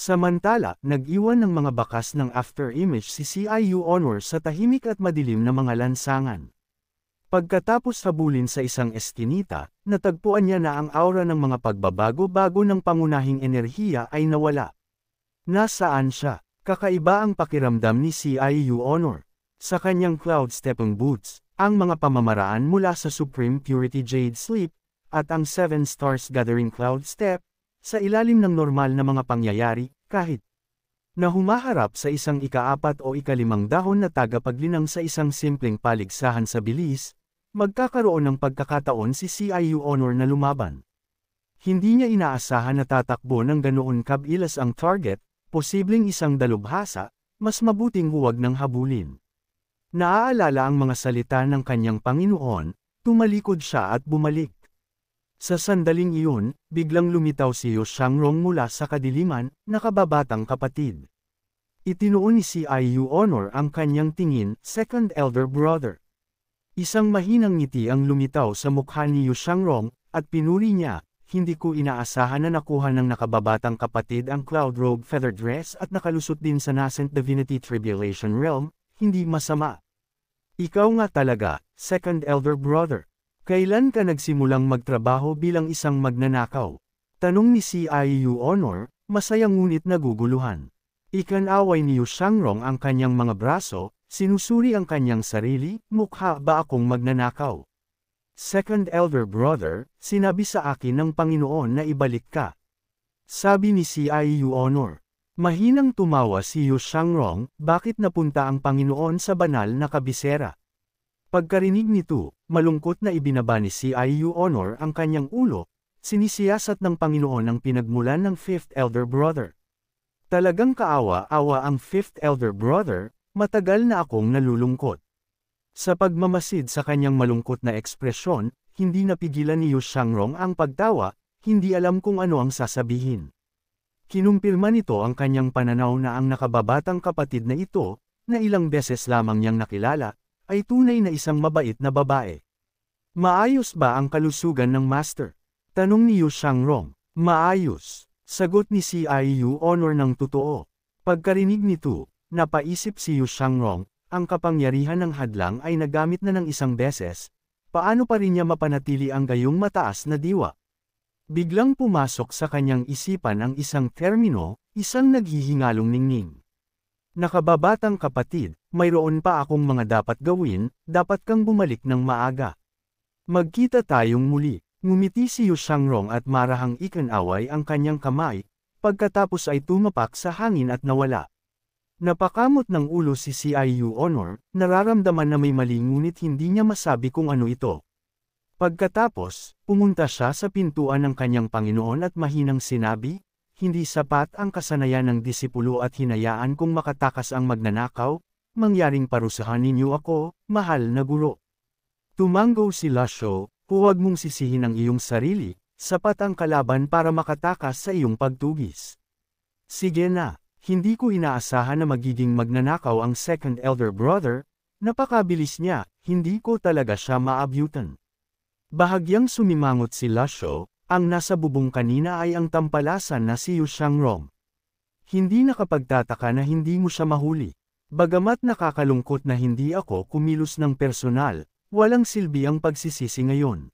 Samantala, nag-iwan ng mga bakas ng after-image si CIU Honor sa tahimik at madilim na mga lansangan. Pagkatapos habulin sa isang eskinita, natagpuan niya na ang aura ng mga pagbabago-bago ng pangunahing enerhiya ay nawala. Nasaan siya? Kakaiba ang pakiramdam ni CIU Honor. Sa kanyang cloud stepping boots, ang mga pamamaraan mula sa Supreme Purity Jade Sleep, at ang 7 Stars Gathering Cloud Step, sa ilalim ng normal na mga pangyayari, kahit na humaharap sa isang ika-4 o ika-5 dahon na tagapaglinang sa isang simpleng paligsahan sa bilis, magkakaroon ng pagkakataon si CIU Honor na lumaban. Hindi niya inaasahan na tatakbo ng ganoon kabilis ang target, posibleng isang dalubhasa, mas mabuting huwag ng habulin. Naaalala ang mga salita ng kanyang Panginoon, tumalikod siya at bumalik. Sa sandaling iyon, biglang lumitaw si Yu Shangrong mula sa kadiliman, nakababatang kapatid. Itinuon ni CIU Honor ang kanyang tingin, second elder brother. Isang mahinang ngiti ang lumitaw sa mukha ni Yu Shangrong, at pinuri niya, hindi ko inaasahan na nakuha ng nakababatang kapatid ang Cloud Robe Feather Dress at nakalusot din sa Nascent Divinity Tribulation Realm, hindi masama. Ikaw nga talaga, second elder brother. Kailan ka nagsimulang magtrabaho bilang isang magnanakaw? Tanong ni CIU Honor, masaya ngunit naguguluhan. Ikinaway ni Yu Shangrong ang kanyang mga braso, sinusuri ang kanyang sarili, mukha ba akong magnanakaw? Second elder brother, sinabi sa akin ng Panginoon na ibalik ka. Sabi ni CIU Honor. Mahinang tumawa si Yu Shangrong, bakit napunta ang Panginoon sa banal na kabisera? Pagkarinig nito, malungkot na ibinaba ni CIU Honor ang kanyang ulo, sinisiyasat ng Panginoon ang pinagmulan ng 5th elder brother. Talagang kaawa-awa ang 5th elder brother, matagal na akong nalulungkot. Sa pagmamasid sa kanyang malungkot na ekspresyon, hindi napigilan ni Yu Shangrong ang pagtawa, hindi alam kung ano ang sasabihin. Kinumpirma nito ang kanyang pananaw na ang nakababatang kapatid na ito, na ilang beses lamang niyang nakilala, ay tunay na isang mabait na babae. Maayos ba ang kalusugan ng master? Tanong ni Yu Shangrong. Maayos. Sagot ni CIU Honor ng totoo. Pagkarinig nito, napaisip si Yu Shangrong, ang kapangyarihan ng hadlang ay nagamit na ng isang beses, paano pa rin niya mapanatili ang gayong mataas na diwa? Biglang pumasok sa kanyang isipan ang isang termino, isang naghihingalong ningning. Nakababatang kapatid, mayroon pa akong mga dapat gawin, dapat kang bumalik ng maaga. Magkita tayong muli. Ngumiti si Yu Shangrong at marahang ikinaway ang kanyang kamay, pagkatapos ay tumapak sa hangin at nawala. Napakamot ng ulo si CIU Honor, nararamdaman na may mali ngunit hindi niya masabi kung ano ito. Pagkatapos, pumunta siya sa pintuan ng kanyang Panginoon at mahinang sinabi, hindi sapat ang kasanayan ng disipulo at hinayaan kung makatakas ang magnanakaw, mangyaring parusahan ninyo ako, mahal na guro. Tumanggo si Lasho, huwag mong sisihin ang iyong sarili, sapat ang kalaban para makatakas sa iyong pagtugis. Sige na, hindi ko inaasahan na magiging magnanakaw ang second elder brother, napakabilis niya, hindi ko talaga siya maabyutan. Bahagyang sumimangot si Lasho, ang nasa bubong kanina ay ang tampalasan na si Yu Shangrong. Hindi nakapagtataka na hindi mo siya mahuli. Bagamat nakakalungkot na hindi ako kumilos ng personal, walang silbi ang pagsisisi ngayon.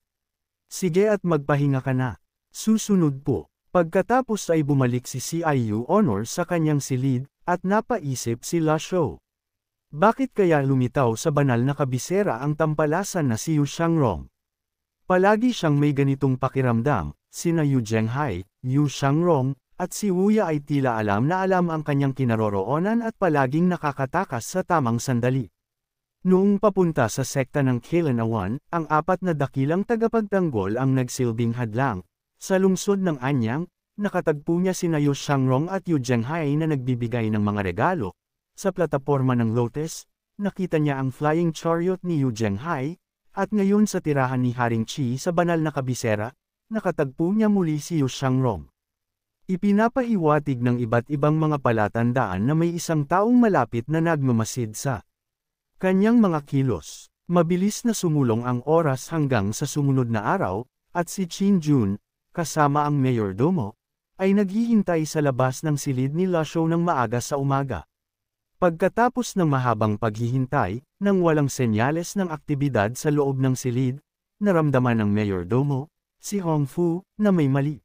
Sige at magpahinga ka na. Susunod po. Pagkatapos ay bumalik si CIU Honor sa kanyang silid, at napaisip si Lasho. Bakit kaya lumitaw sa banal na kabisera ang tampalasan na si Yu Shangrong? Palagi siyang may ganitong pakiramdam, sina Yu Zhenghai, Yu Shangrong, at si Wuya ay tila alam na alam ang kanyang kinaroroonan at palaging nakakatakas sa tamang sandali. Noong papunta sa sekta ng Kailanawan, ang 4 na dakilang tagapagtanggol ang nagsilbing hadlang. Sa lungsod ng Anyang, nakatagpo niya sina Yu Shangrong at Yu Zhenghai na nagbibigay ng mga regalo. Sa plataporma ng Lotus, nakita niya ang flying chariot ni Yu Zhenghai, at ngayon sa tirahan ni Haring Qi sa banal na kabisera, nakatagpo niya muli si Yu Shangrong. Ipinapahiwatig ng iba't ibang mga palatandaan na may isang taong malapit na nagmamasid sa kanyang mga kilos. Mabilis na sumulong ang oras hanggang sa sumunod na araw, at si Qin Jun, kasama ang mayordomo, ay naghihintay sa labas ng silid ni Lasho ng maaga sa umaga. Pagkatapos ng mahabang paghihintay, nang walang senyales ng aktibidad sa loob ng silid, naramdaman ng mayordomo, si Hong Fu, na may mali.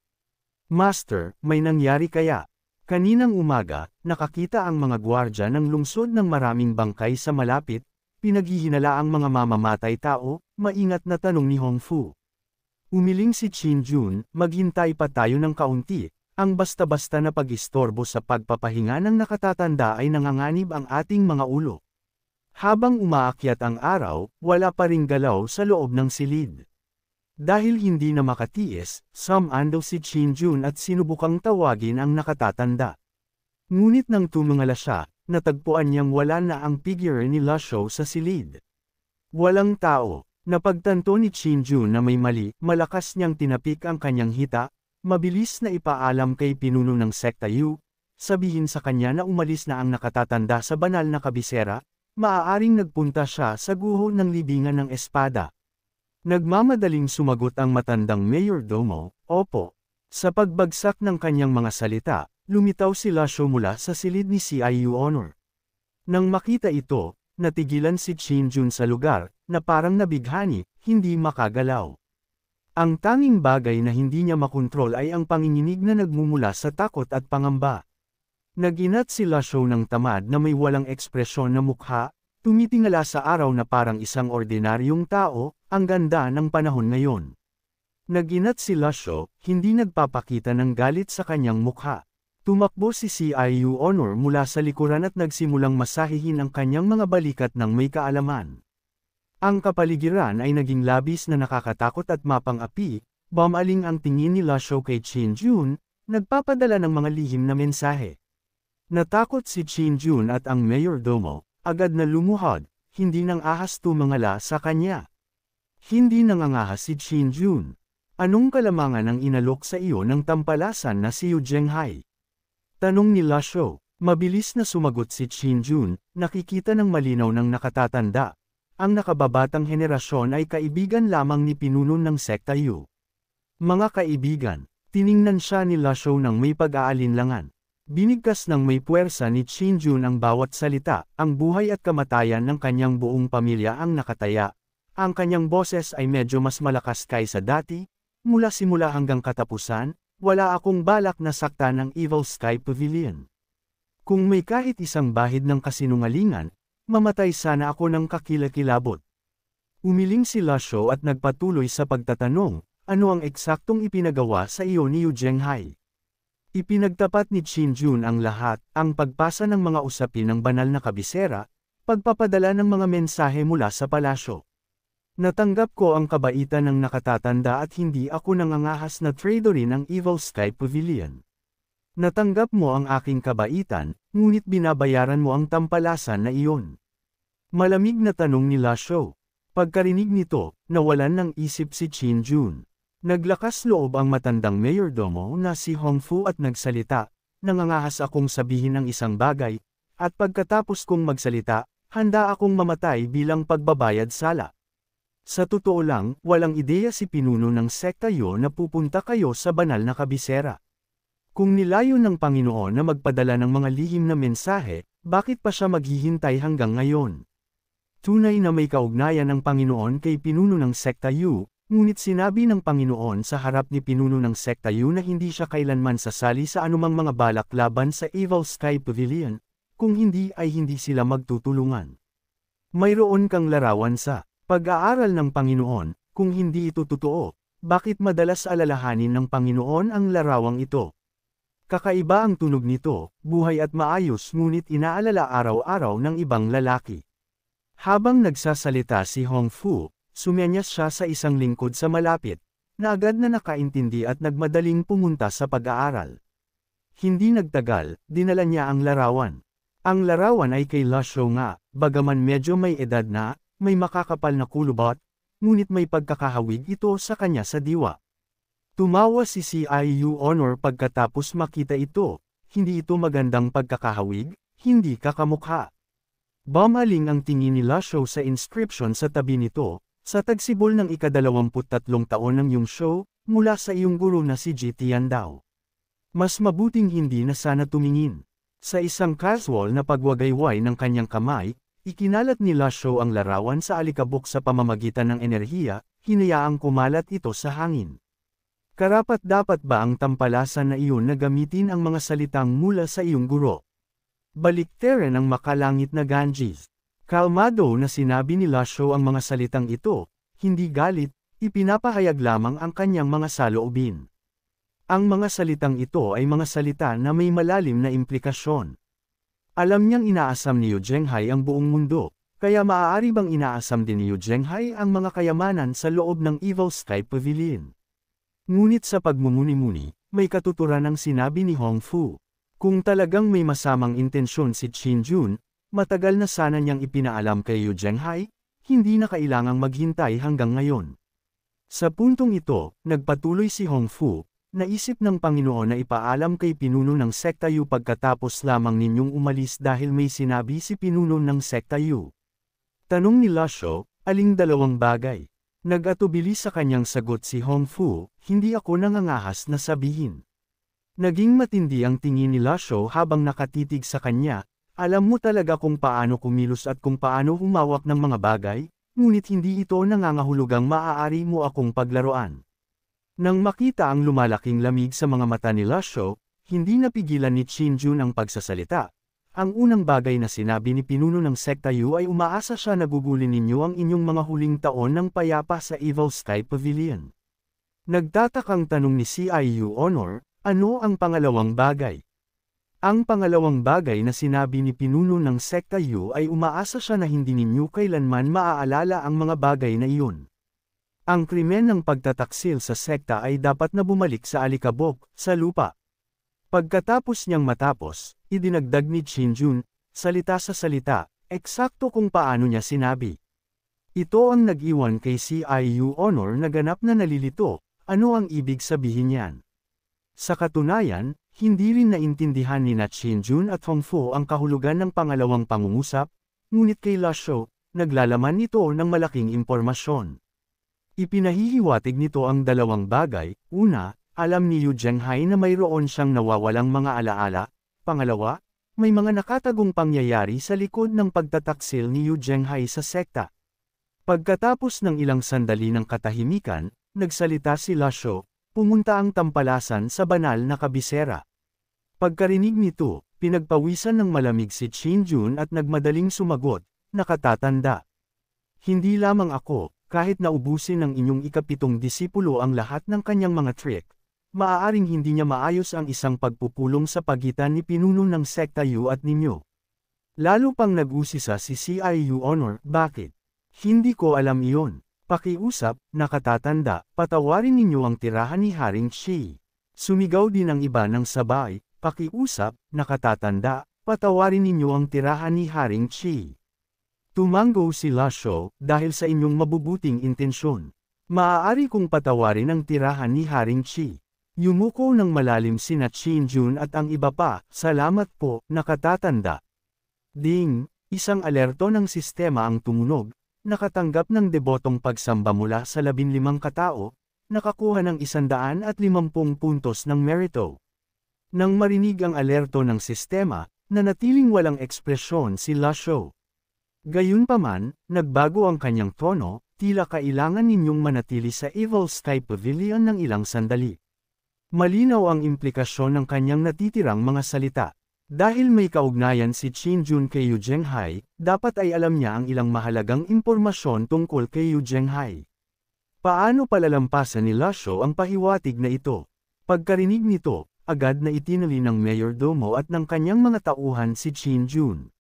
Master, may nangyari kaya? Kaninang umaga, nakakita ang mga gwardya ng lungsod ng maraming bangkay sa malapit, pinaghihinala ang mga mamamatay tao, maingat na tanong ni Hong Fu. Umiling si Qin Jun, maghintay pa tayo ng kaunti. Ang basta-basta na pag-istorbo sa pagpapahinga ng nakatatanda ay nanganganib ang ating mga ulo. Habang umaakyat ang araw, wala pa ring galaw sa loob ng silid. Dahil hindi na makatiis, sumando si Qin Jun at sinubukang tawagin ang nakatatanda. Ngunit nang tumingala siya, natagpuan niyang wala na ang figure ni Lasho sa silid. Walang tao. Napagtanto ni Qin Jun na may mali, malakas niyang tinapik ang kanyang hita. Mabilis na ipaalam kay pinuno ng sekta Yu, sabihin sa kanya na umalis na ang nakatatanda sa banal na kabisera, maaaring nagpunta siya sa guho ng libingan ng espada. Nagmamadaling sumagot ang matandang mayordomo, opo. Sa pagbagsak ng kanyang mga salita, lumitaw si Lasho mula sa silid ni CIU Honor. Nang makita ito, natigilan si Qin Jun sa lugar, na parang nabighani, hindi makagalaw. Ang tanging bagay na hindi niya makontrol ay ang panginginig na nagmumula sa takot at pangamba. Naginat si Lasho ng tamad na may walang ekspresyon na mukha, tumitingala sa araw na parang isang ordinaryong tao, ang ganda ng panahon ngayon. Naginat si Lasho, hindi nagpapakita ng galit sa kanyang mukha. Tumakbo si CIU Honor mula sa likuran at nagsimulang masahihin ang kanyang mga balikat ng may kaalaman. Ang kapaligiran ay naging labis na nakakatakot at mapang-api, bumaling ang tingin ni Lasho kay Qin Jun, nagpapadala ng mga lihim na mensahe. Natakot si Qin Jun at ang mayordomo, agad na lumuhod, hindi nang ahas tumingala sa kanya. Hindi nangangahas si Qin Jun. Anong kalamangan ang inalok sa iyo ng tampalasan na si Yu Zhenghai? Tanong ni Lasho. Mabilis na sumagot si Qin Jun, nakikita ng malinaw ng nakatatanda. Ang nakababatang henerasyon ay kaibigan lamang ni pinuno ng sekta Yu. Mga kaibigan, tiningnan siya ni Lasho ng may pag-aalinlangan. Binigkas ng may puwersa ni Qin Jun ang bawat salita, ang buhay at kamatayan ng kanyang buong pamilya ang nakataya. Ang kanyang boses ay medyo mas malakas kaysa dati, mula simula hanggang katapusan, wala akong balak na saktan ng Evil Sky Pavilion. Kung may kahit isang bahid ng kasinungalingan, mamatay sana ako ng kakilakilabot. Umiling si Lasho at nagpatuloy sa pagtatanong, ano ang eksaktong ipinagawa sa iyo ni Yu Zhenghai? Ipinagtapat ni Qin Jun ang lahat, ang pagpasa ng mga usapin ng banal na kabisera, pagpapadala ng mga mensahe mula sa palasyo. Natanggap ko ang kabaitan ng nakatatanda at hindi ako nangangahas na traitorin ng Evil Sky Pavilion. Natanggap mo ang aking kabaitan, ngunit binabayaran mo ang tampalasan na iyon. Malamig na tanong ni Lasho. Pagkarinig nito, nawalan ng isip si Qin Jun. Naglakas loob ang matandang mayordomo na si Hong Fu at nagsalita, nangangahas akong sabihin ng isang bagay, at pagkatapos kong magsalita, handa akong mamatay bilang pagbabayad sala. Sa totoo lang, walang ideya si pinuno ng sekta Yu na pupunta kayo sa banal na kabisera. Kung nilayo ng Panginoon na magpadala ng mga lihim na mensahe, bakit pa siya maghihintay hanggang ngayon? Tunay na may kaugnayan ng Panginoon kay pinuno ng sekta Yu, ngunit sinabi ng Panginoon sa harap ni pinuno ng sekta Yu na hindi siya kailanman sasali sa anumang mga balak laban sa Evil Sky Pavilion, kung hindi ay hindi sila magtutulungan. Mayroon kang larawan sa pag-aaral ng Panginoon, kung hindi ito totoo, bakit madalas alalahanin ng Panginoon ang larawang ito? Kakaiba ang tunog nito, buhay at maayos ngunit inaalala araw-araw ng ibang lalaki. Habang nagsasalita si Hong Fu, sumenyas siya sa isang lingkod sa malapit, na agad na nakaintindi at nagmadaling pumunta sa pag-aaral. Hindi nagtagal, dinala niya ang larawan. Ang larawan ay kay Lasho nga, bagaman medyo may edad na, may makakapal na kulubot, ngunit may pagkakahawig ito sa kanya sa diwa. Tumawa si CIU Honor pagkatapos makita ito, hindi ito magandang pagkakahawig, hindi kakamukha. Bumaling ang tingin ni Lasho sa inscription sa tabi nito, sa tagsibol ng ika-23 taon ng iyong show, mula sa iyong guro na si Ji Tiandao. Mas mabuting hindi na sana tumingin. Sa isang casual na pagwagayway ng kanyang kamay, ikinalat ni Lasho ang larawan sa alikabok sa pamamagitan ng enerhiya, hinayaang kumalat ito sa hangin. Karapat-dapat ba ang tampalasan na iyon na gamitin ang mga salitang mula sa iyong guro? Baliktaran ang makalangit na Ganges. Kalmado na sinabi ni Lasho ang mga salitang ito, hindi galit, ipinapahayag lamang ang kanyang mga saloobin. Ang mga salitang ito ay mga salita na may malalim na implikasyon. Alam niyang inaasam ni Yu Zhenghai ang buong mundo, kaya maaari bang inaasam din ni Yu Zhenghai ang mga kayamanan sa loob ng Evil Sky Pavilion? Ngunit sa pagmumuni-muni, may katuturan ang sinabi ni Hong Fu. Kung talagang may masamang intensyon si Qin Jun, matagal na sana niyang ipinaalam kay Yu Zhenghai, hindi na kailangang maghintay hanggang ngayon. Sa puntong ito, nagpatuloy si Hong Fu, naisip ng Panginoon na ipaalam kay pinuno ng Sekta Yu pagkatapos lamang ninyong umalis dahil may sinabi si pinuno ng Sekta Yu. Tanong ni Lasho, aling dalawang bagay? Nag-atubili sa kanyang sagot si Hong Fu, hindi ako nangangahas na sabihin. Naging matindi ang tingin ni Lasho habang nakatitig sa kanya, alam mo talaga kung paano kumilos at kung paano humawak ng mga bagay, ngunit hindi ito nangangahulugang maaari mo akong paglaruan. Nang makita ang lumalaking lamig sa mga mata ni Lasho, hindi napigilan ni Qin Jun ang pagsasalita. Ang unang bagay na sinabi ni pinuno ng Sekta Yu ay umaasa siya na gugulin ninyo ang inyong mga huling taon ng payapa sa Evil Sky Pavilion. Nagtatakang tanong ni CIU Honor, ano ang pangalawang bagay? Ang pangalawang bagay na sinabi ni pinuno ng Sekta Yu ay umaasa siya na hindi ninyo kailanman maaalala ang mga bagay na iyon. Ang krimen ng pagtataksil sa sekta ay dapat na bumalik sa alikabok, sa lupa. Pagkatapos niyang matapos, idinagdag ni Qin Jun, salita sa salita, eksakto kung paano niya sinabi. Ito ang nag-iwan kay CIU Honor na ganap na nalilito, ano ang ibig sabihin niyan? Sa katunayan, hindi rin naintindihan ni Qin Jun at Hong Fu ang kahulugan ng pangalawang pangungusap, ngunit kay Lasho, naglalaman ito ng malaking impormasyon. Ipinahihiwatig nito ang dalawang bagay, una, alam ni Yu Zhenghai na mayroon siyang nawawalang mga alaala, pangalawa, may mga nakatagong pangyayari sa likod ng pagtataksil ni Yu Zhenghai sa sekta. Pagkatapos ng ilang sandali ng katahimikan, nagsalita si Lasho, pumunta ang tampalasan sa banal na kabisera. Pagkarinig nito, pinagpawisan ng malamig si Qin Jun at nagmadaling sumagot, nakatatanda. Hindi lamang ako, kahit naubusin ng inyong ikapitong disipulo ang lahat ng kanyang mga trick, maaaring hindi niya maayos ang isang pagpupulong sa pagitan ni pinuno ng Sekta Yu at ninyo. Lalo pang nag-usisa si CIU Honor, bakit? Hindi ko alam iyon. Pakiusap, nakatatanda, patawarin ninyo ang tirahan ni Haring Shi. Sumigaw din ang iba ng sabay, pakiusap, nakatatanda, patawarin ninyo ang tirahan ni Haring Shi. Tumango si Lasho, dahil sa inyong mabubuting intensyon. Maaari kong patawarin ang tirahan ni Haring Shi. Yumuko ng malalim sina Qin Jun at ang iba pa, salamat po, nakatatanda. Ding, isang alerto ng sistema ang tumunog, nakatanggap ng debotong pagsamba mula sa 15 katao, nakakuha ng 150 puntos ng merito. Nang marinig ang alerto ng sistema, nanatiling walang ekspresyon si Lasho. Gayunpaman, nagbago ang kanyang tono, tila kailangan ninyong manatili sa Evil Sky Pavilion ng ilang sandali. Malinaw ang implikasyon ng kanyang natitirang mga salita. Dahil may kaugnayan si Qin Jun kay Yu Zhenghai, dapat ay alam niya ang ilang mahalagang impormasyon tungkol kay Yu Zhenghai. Paano palalampasan ni Lasho ang pahiwatig na ito? Pagkarinig nito, agad na itinali ng mayordomo at ng kanyang mga tauhan si Qin Jun.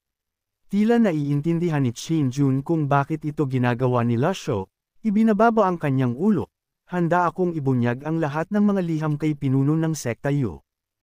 Tila naiintindihan ni Qin Jun kung bakit ito ginagawa ni Lasho, ibinababa ang kanyang ulo, handa akong ibunyag ang lahat ng mga liham kay pinuno ng Sekta Yu.